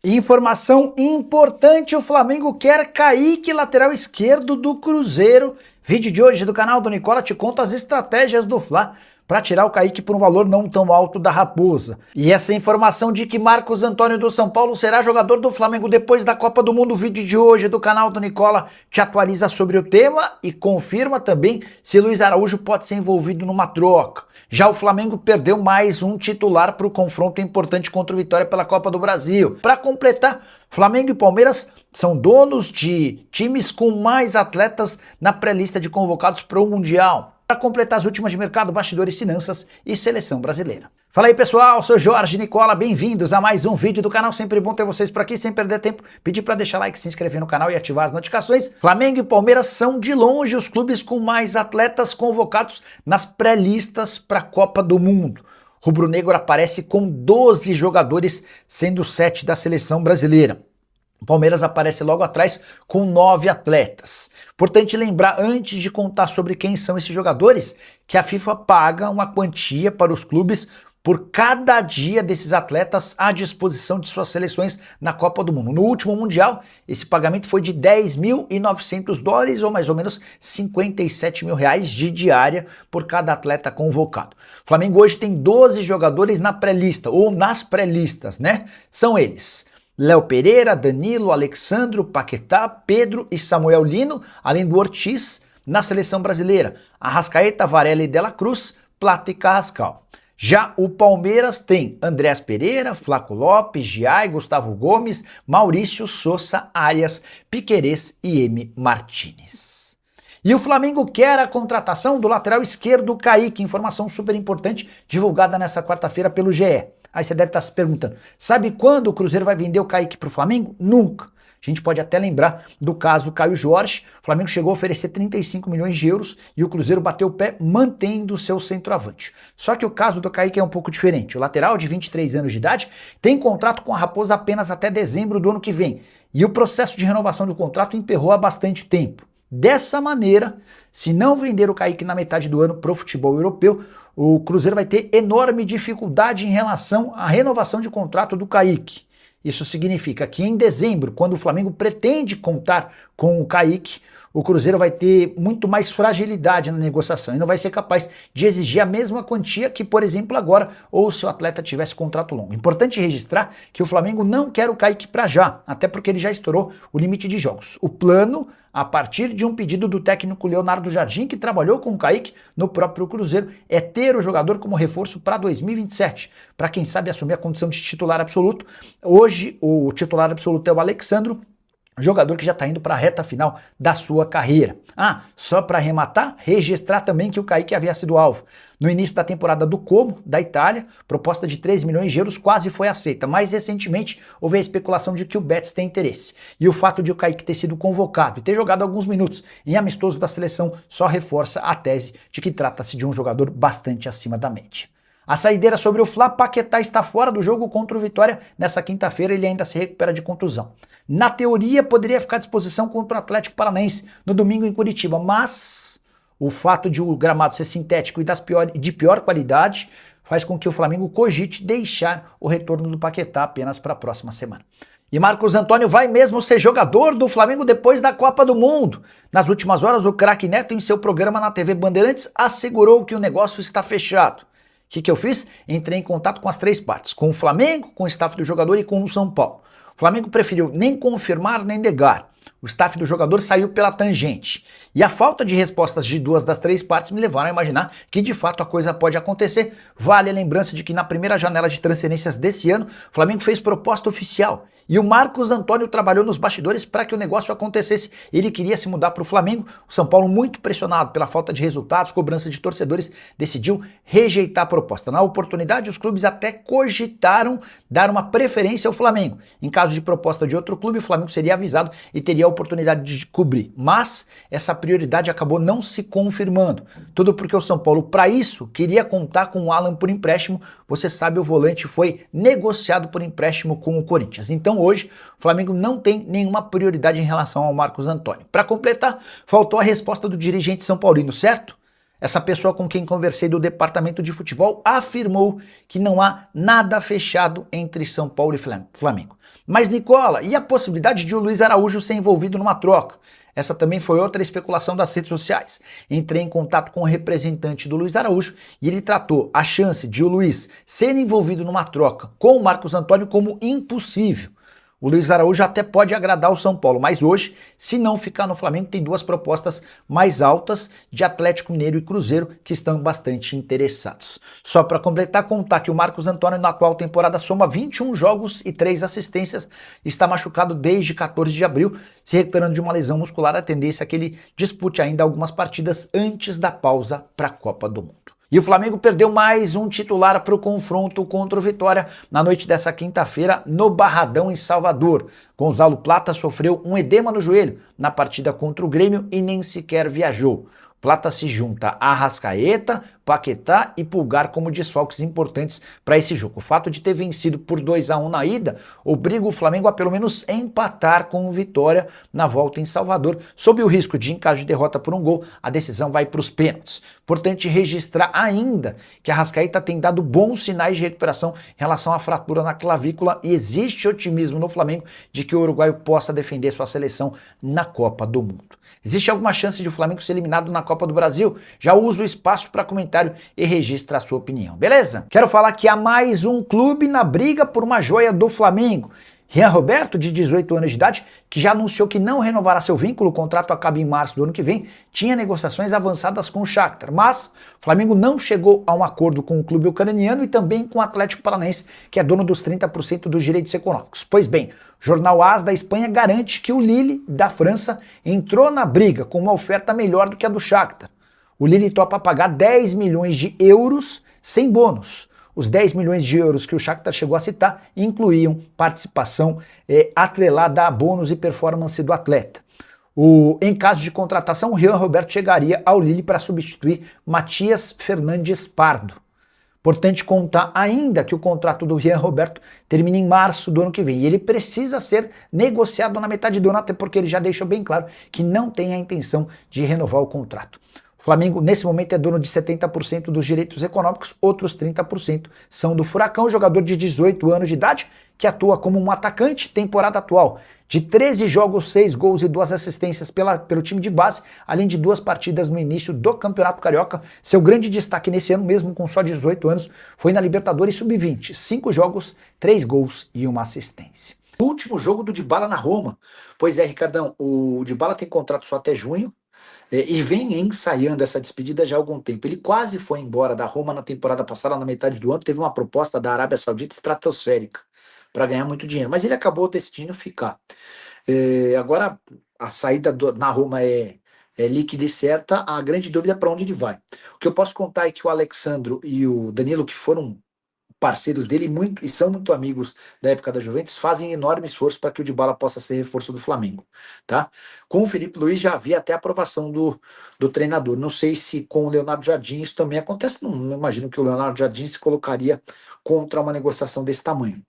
Informação importante, o Flamengo quer Kaique, lateral esquerdo do Cruzeiro. Vídeo de hoje do canal do Nicola te conta as estratégias do Fla para tirar o Kaique por um valor não tão alto da Raposa. E essa informação de que Marcos Antônio do São Paulo será jogador do Flamengo depois da Copa do Mundo. O vídeo de hoje do canal do Nicola te atualiza sobre o tema e confirma também se Luiz Araújo pode ser envolvido numa troca. Já o Flamengo perdeu mais um titular para o confronto importante contra o Vitória pela Copa do Brasil. Para completar, Flamengo e Palmeiras são donos de times com mais atletas na pré-lista de convocados para o Mundial. Para completar as últimas de mercado, bastidores, finanças e seleção brasileira. Fala aí pessoal, sou Jorge Nicola, bem-vindos a mais um vídeo do canal, sempre bom ter vocês por aqui, sem perder tempo, pedir para deixar like, se inscrever no canal e ativar as notificações. Flamengo e Palmeiras são de longe os clubes com mais atletas convocados nas pré-listas para a Copa do Mundo. Rubro-negro aparece com 12 jogadores, sendo 7 da seleção brasileira. O Palmeiras aparece logo atrás com 9 atletas. Importante lembrar, antes de contar sobre quem são esses jogadores, que a FIFA paga uma quantia para os clubes por cada dia desses atletas à disposição de suas seleções na Copa do Mundo. No último Mundial, esse pagamento foi de $10.900, ou mais ou menos R$57 mil de diária por cada atleta convocado. O Flamengo hoje tem 12 jogadores na pré-lista, ou nas pré-listas, né? São eles: Léo Pereira, Danilo, Alexandro, Paquetá, Pedro e Samuel Lino, além do Ortiz na seleção brasileira, Arrascaeta, Varela e De La Cruz, Plata e Carrascal. Já o Palmeiras tem Andreas Pereira, Flaco Lopes, Giai, Gustavo Gomes, Maurício Sousa, Arias, Piquerez e M. Martínez. E o Flamengo quer a contratação do lateral esquerdo Kaique, informação super importante divulgada nessa quarta-feira pelo GE. Aí você deve estar se perguntando, sabe quando o Cruzeiro vai vender o Kaique para o Flamengo? Nunca. A gente pode até lembrar do caso do Caio Jorge. O Flamengo chegou a oferecer 35 milhões de euros e o Cruzeiro bateu o pé mantendo o seu centroavante. Só que o caso do Kaique é um pouco diferente. O lateral de 23 anos de idade tem contrato com a Raposa apenas até dezembro do ano que vem. E o processo de renovação do contrato emperrou há bastante tempo. Dessa maneira, se não vender o Kaique na metade do ano para o futebol europeu, o Cruzeiro vai ter enorme dificuldade em relação à renovação de contrato do Kaique. Isso significa que em dezembro, quando o Flamengo pretende contar com o Kaique, o Cruzeiro vai ter muito mais fragilidade na negociação e não vai ser capaz de exigir a mesma quantia que, por exemplo, agora, ou se o atleta tivesse contrato longo. Importante registrar que o Flamengo não quer o Kaique para já, até porque ele já estourou o limite de jogos. O plano, a partir de um pedido do técnico Leonardo Jardim, que trabalhou com o Kaique no próprio Cruzeiro, é ter o jogador como reforço para 2027, para quem sabe assumir a condição de titular absoluto. Hoje, o titular absoluto é o Alexandro, jogador que já está indo para a reta final da sua carreira. Só para arrematar, registrar também que o Kaique havia sido alvo. No início da temporada do Como, da Itália, proposta de 3 milhões de euros quase foi aceita, mas recentemente houve a especulação de que o Betis tem interesse. E o fato de o Kaique ter sido convocado e ter jogado alguns minutos em amistoso da seleção só reforça a tese de que trata-se de um jogador bastante acima da média. A saideira sobre o Fla, Paquetá está fora do jogo contra o Vitória. Nessa quinta-feira ele ainda se recupera de contusão. Na teoria poderia ficar à disposição contra o Atlético Paranaense no domingo em Curitiba, mas o fato de o gramado ser sintético e de pior qualidade faz com que o Flamengo cogite deixar o retorno do Paquetá apenas para a próxima semana. E Marcos Antônio vai mesmo ser jogador do Flamengo depois da Copa do Mundo. Nas últimas horas, o craque Neto, em seu programa na TV Bandeirantes, assegurou que o negócio está fechado. O que eu fiz? Entrei em contato com as três partes, com o Flamengo, com o staff do jogador e com o São Paulo. O Flamengo preferiu nem confirmar nem negar. O staff do jogador saiu pela tangente. E a falta de respostas de duas das três partes me levaram a imaginar que de fato a coisa pode acontecer. Vale a lembrança de que na primeira janela de transferências desse ano, o Flamengo fez proposta oficial. E o Marcos Antônio trabalhou nos bastidores para que o negócio acontecesse. Ele queria se mudar para o Flamengo. O São Paulo, muito pressionado pela falta de resultados, cobrança de torcedores, decidiu rejeitar a proposta. Na oportunidade, os clubes até cogitaram dar uma preferência ao Flamengo. Em caso de proposta de outro clube, o Flamengo seria avisado e teria a oportunidade de cobrir. Mas essa prioridade acabou não se confirmando. Tudo porque o São Paulo, para isso, queria contar com o Alan por empréstimo. Você sabe, o volante foi negociado por empréstimo com o Corinthians. Então, hoje, o Flamengo não tem nenhuma prioridade em relação ao Marcos Antônio. Para completar, faltou a resposta do dirigente são paulino, certo? Essa pessoa com quem conversei do departamento de futebol afirmou que não há nada fechado entre São Paulo e Flamengo. Mas Nicola, e a possibilidade de o Luiz Araújo ser envolvido numa troca? Essa também foi outra especulação das redes sociais. Entrei em contato com o representante do Luiz Araújo e ele tratou a chance de o Luiz ser envolvido numa troca com o Marcos Antônio como impossível. O Luiz Araújo até pode agradar o São Paulo, mas hoje, se não ficar no Flamengo, tem duas propostas mais altas de Atlético Mineiro e Cruzeiro que estão bastante interessados. Só para completar, contar que o Marcos Antônio na atual temporada soma 21 jogos e 3 assistências, está machucado desde 14 de abril, se recuperando de uma lesão muscular. A tendência é que ele dispute ainda algumas partidas antes da pausa para a Copa do Mundo. E o Flamengo perdeu mais um titular para o confronto contra o Vitória na noite dessa quinta-feira no Barradão, em Salvador. Gonzalo Plata sofreu um edema no joelho na partida contra o Grêmio e nem sequer viajou. Plata se junta a Arrascaeta, Paquetá e Pulgar como desfalques importantes para esse jogo. O fato de ter vencido por 2-1 na ida obriga o Flamengo a pelo menos empatar com o Vitória na volta em Salvador. Sob o risco de, em caso de derrota por um gol, a decisão vai para os pênaltis. Importante registrar ainda que a Arrascaeta tem dado bons sinais de recuperação em relação à fratura na clavícula e existe otimismo no Flamengo de que o uruguaio possa defender sua seleção na Copa do Mundo. Existe alguma chance de o Flamengo ser eliminado na Copa do Brasil? Já uso o espaço para comentário e registra a sua opinião, beleza? Quero falar que há mais um clube na briga por uma joia do Flamengo. Rian Roberto, de 18 anos de idade, que já anunciou que não renovará seu vínculo, o contrato acaba em março do ano que vem, tinha negociações avançadas com o Shakhtar, mas o Flamengo não chegou a um acordo com o clube ucraniano e também com o Atlético Paranaense, que é dono dos 30% dos direitos econômicos. Pois bem, o jornal AS da Espanha garante que o Lille, da França, entrou na briga com uma oferta melhor do que a do Shakhtar. O Lille topa pagar 10 milhões de euros sem bônus. Os 10 milhões de euros que o Shakhtar chegou a citar incluíam participação atrelada a bônus e performance do atleta. Em caso de contratação, o Rian Roberto chegaria ao Lille para substituir Matias Fernandes Pardo. Importante contar ainda que o contrato do Rian Roberto termina em março do ano que vem e ele precisa ser negociado na metade do ano, até porque ele já deixou bem claro que não tem a intenção de renovar o contrato. O Flamengo, nesse momento, é dono de 70% dos direitos econômicos, outros 30% são do Furacão, jogador de 18 anos de idade, que atua como um atacante, temporada atual. De 13 jogos, 6 gols e 2 assistências pelo time de base, além de 2 partidas no início do Campeonato Carioca. Seu grande destaque nesse ano, mesmo com só 18 anos, foi na Libertadores Sub-20. 5 jogos, 3 gols e 1 assistência. O último jogo do Dybala na Roma. Pois é, Ricardão, o Dybala tem contrato só até junho. E vem ensaiando essa despedida já há algum tempo. Ele quase foi embora da Roma na temporada passada, na metade do ano, teve uma proposta da Arábia Saudita estratosférica para ganhar muito dinheiro, mas ele acabou decidindo ficar. Agora a saída na Roma é líquida e certa, a grande dúvida é para onde ele vai. O que eu posso contar é que o Alexandro e o Danilo, que foram parceiros dele e são muito amigos da época da Juventus, fazem enorme esforço para que o Dybala possa ser reforço do Flamengo, tá? Com o Felipe Luiz já havia até a aprovação do treinador. Não sei se com o Leonardo Jardim isso também acontece, não imagino que o Leonardo Jardim se colocaria contra uma negociação desse tamanho.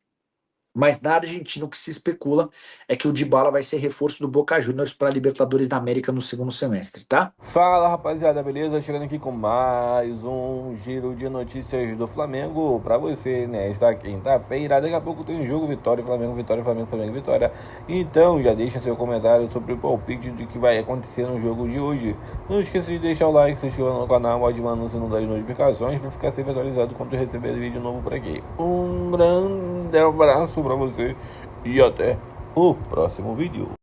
Mas na Argentina o que se especula é que o Dybala vai ser reforço do Boca Juniors para a Libertadores da América no segundo semestre, tá? Fala rapaziada, beleza? Chegando aqui com mais um giro de notícias do Flamengo para você nesta quinta-feira. Daqui a pouco tem jogo Vitória, Flamengo, Vitória, Flamengo, Flamengo, Vitória. Então já deixa seu comentário sobre o palpite de que vai acontecer no jogo de hoje. Não esqueça de deixar o like, se inscreva no canal, ativando o sino das notificações para ficar sempre atualizado quando receber vídeo novo por aqui. Um grande abraço para você e até o próximo vídeo.